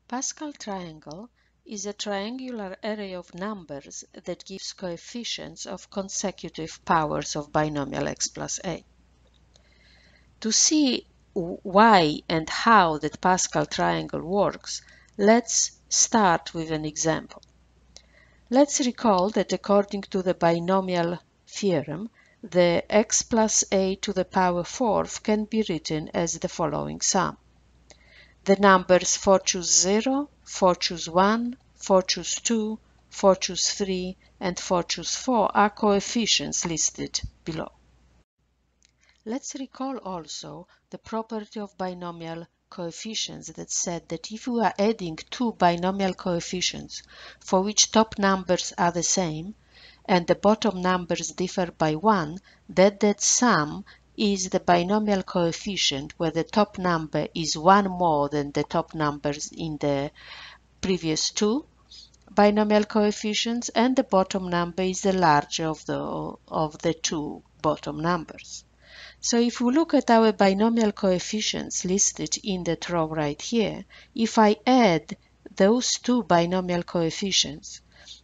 Pascal triangle is a triangular array of numbers that gives coefficients of consecutive powers of binomial x plus a. To see why and how that Pascal triangle works, let's start with an example. Let's recall that according to the binomial theorem, the x plus a to the power fourth can be written as the following sum. The numbers 4 choose 0, 4 choose 1, 4 choose 2, 4 choose 3, and 4 choose 4 are coefficients listed below. Let's recall also the property of binomial coefficients that said that if we are adding two binomial coefficients for which top numbers are the same and the bottom numbers differ by 1, that sum is the binomial coefficient where the top number is 1 more than the top numbers in the previous two binomial coefficients and the bottom number is the larger of the two bottom numbers. So if we look at our binomial coefficients listed in that row right here, if I add those two binomial coefficients,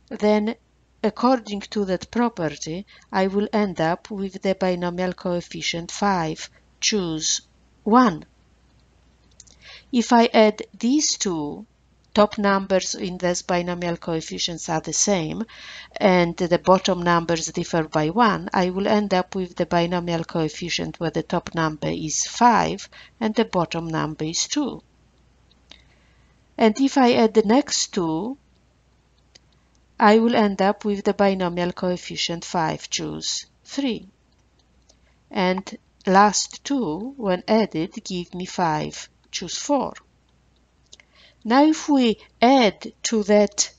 then according to that property, I will end up with the binomial coefficient 5 choose 1. If I add these two top numbers in these binomial coefficients are the same and the bottom numbers differ by 1, I will end up with the binomial coefficient where the top number is 5 and the bottom number is 2. And if I add the next two, I will end up with the binomial coefficient 5 choose 3. And last two, when added, give me 5 choose 4. Now if we add to that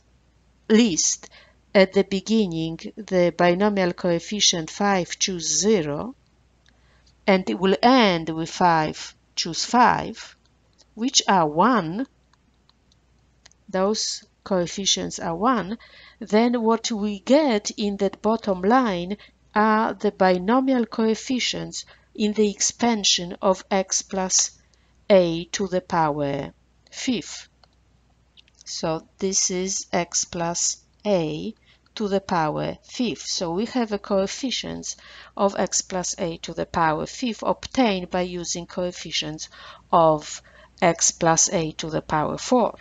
list at the beginning the binomial coefficient 5 choose 0 and it will end with 5 choose 5, which are 1, those coefficients are 1, then what we get in that bottom line are the binomial coefficients in the expansion of x plus a to the power fifth. So this is x plus a to the power fifth. So we have a coefficients of x plus a to the power fifth obtained by using coefficients of x plus a to the power 4.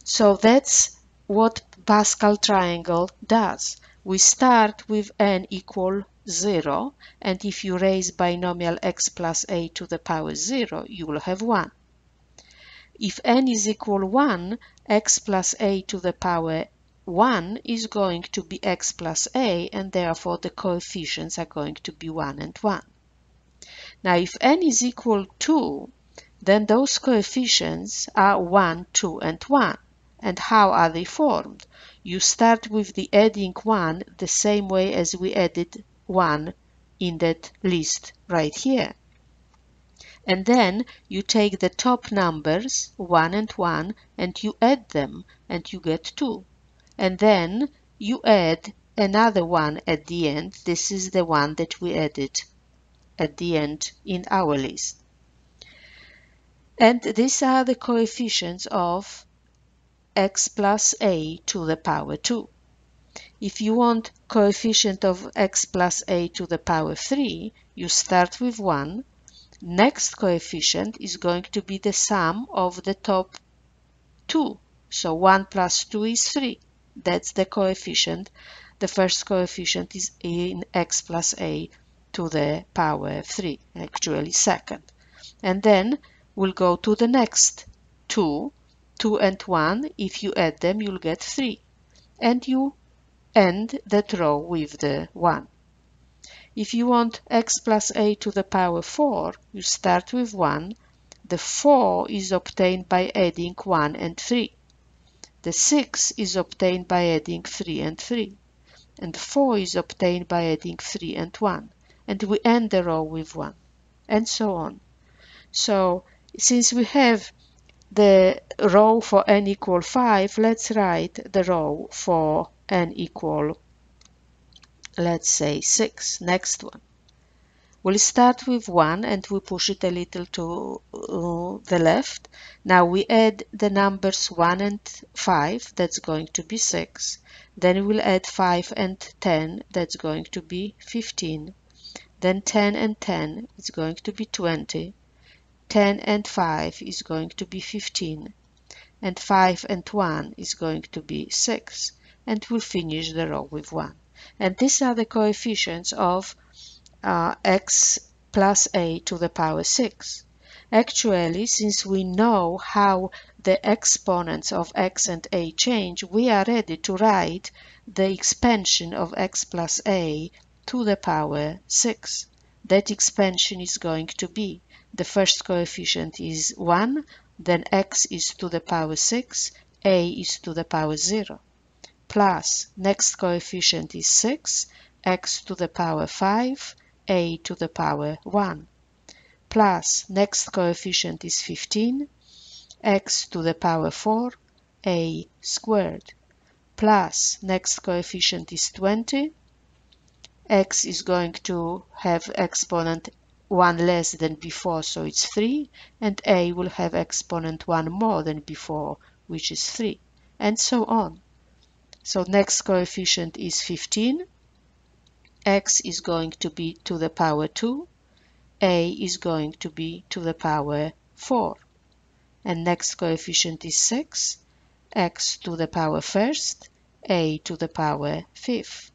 So that's what Pascal triangle does. We start with n equal 0, and if you raise binomial x plus a to the power 0, you will have 1. If n is equal 1, x plus a to the power 1 is going to be x plus a, and therefore the coefficients are going to be 1 and 1. Now if n is equal 2, then those coefficients are 1, 2, and 1. And how are they formed? You start with the adding 1 the same way as we added 1 in that list right here. And then you take the top numbers, 1 and 1, and you add them, and you get 2. And then you add another one at the end. This is the one that we added at the end in our list. And these are the coefficients of x plus a to the power 2. If you want coefficient of x plus a to the power 3, you start with 1. Next coefficient is going to be the sum of the top 2. So 1 plus 2 is 3. That's the coefficient. The first coefficient is in x plus a to the power 3, actually second. And then we'll go to the next 2. 2 and 1, if you add them, you'll get 3. And you end that row with the 1. If you want x plus a to the power 4, you start with 1. The 4 is obtained by adding 1 and 3. The 6 is obtained by adding 3 and 3. And 4 is obtained by adding 3 and 1. And we end the row with 1. And so on. So, since we have the row for n equal 5, let's write the row for n equal, let's say, 6. Next one. We'll start with 1 and we push it a little to the left. Now we add the numbers 1 and 5, that's going to be 6. Then we'll add 5 and 10, that's going to be 15. Then 10 and 10 is going to be 20. 10 and 5 is going to be 15. And 5 and 1 is going to be 6. And we'll finish the row with 1. And these are the coefficients of x plus a to the power 6. Actually, since we know how the exponents of x and a change, we are ready to write the expansion of x plus a to the power 6. That expansion is going to be, the first coefficient is 1, then x is to the power 6, a is to the power 0, plus next coefficient is 6, x to the power 5, a to the power 1, plus next coefficient is 15, x to the power 4, a squared, plus next coefficient is 20, x is going to have exponent 1 less than before, so it's 3, and a will have exponent 1 more than before, which is 3, and so on. So next coefficient is 15, x is going to be to the power 2, a is going to be to the power 4. And next coefficient is 6, x to the power first, a to the power fifth.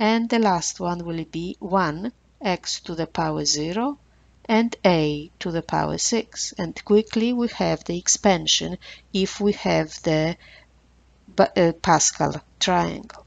And the last one will be 1, x to the power 0, and a to the power 6. And quickly we have the expansion if we have the Pascal triangle.